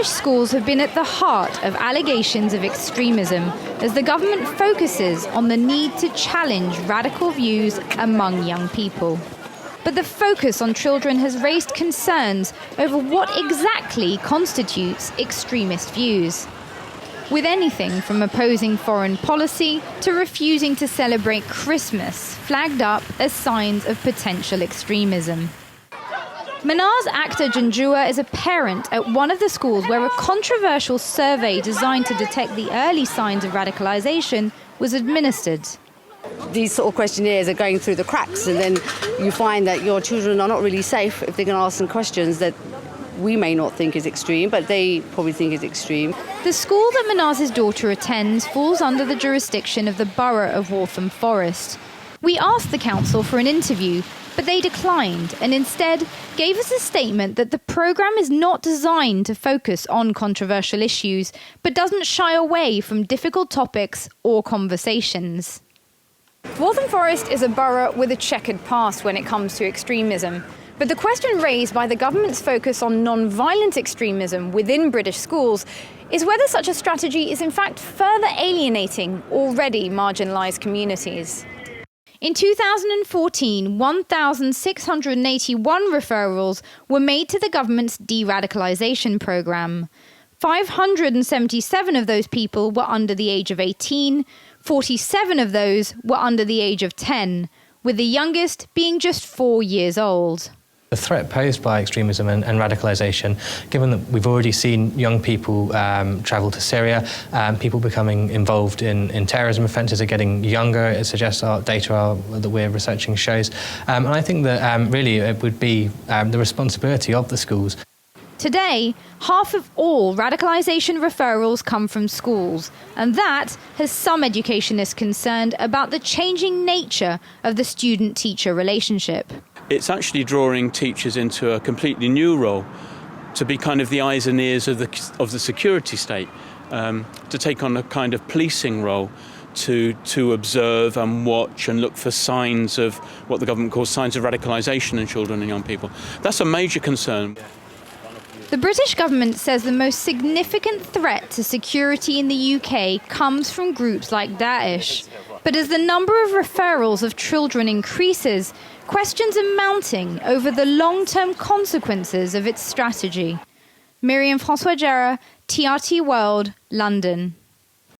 British schools have been at the heart of allegations of extremism as the government focuses on the need to challenge radical views among young people. But the focus on children has raised concerns over what exactly constitutes extremist views, with anything from opposing foreign policy to refusing to celebrate Christmas flagged up as signs of potential extremism. Manaz Akhtar Janjua is a parent at one of the schools where a controversial survey designed to detect the early signs of radicalisation was administered. These sort of questionnaires are going through the cracks, and then you find that your children are not really safe if they're going to ask some questions that we may not think is extreme, but they probably think is extreme. The school that Manaz's daughter attends falls under the jurisdiction of the borough of Waltham Forest. We asked the council for an interview, but they declined and instead gave us a statement that the programme is not designed to focus on controversial issues, but doesn't shy away from difficult topics or conversations. Waltham Forest is a borough with a checkered past when it comes to extremism. But the question raised by the government's focus on non-violent extremism within British schools is whether such a strategy is in fact further alienating already marginalised communities. In 2014, 1,681 referrals were made to the government's de-radicalisation programme. 577 of those people were under the age of 18, 47 of those were under the age of 10, with the youngest being just 4 years old. The threat posed by extremism and radicalisation, given that we've already seen young people travel to Syria, people becoming involved in terrorism offences are getting younger, it suggests our data that we're researching shows. And I think that really it would be the responsibility of the schools. Today, half of all radicalisation referrals come from schools, and that has some educationists concerned about the changing nature of the student-teacher relationship. It's actually drawing teachers into a completely new role, to be kind of the eyes and ears of the security state, to take on a kind of policing role, to observe and watch and look for signs of what the government calls signs of radicalisation in children and young people. That's a major concern. The British government says the most significant threat to security in the UK comes from groups like Daesh. But as the number of referrals of children increases, questions are mounting over the long-term consequences of its strategy. Myriam Francois-Cerrah, TRT World, London.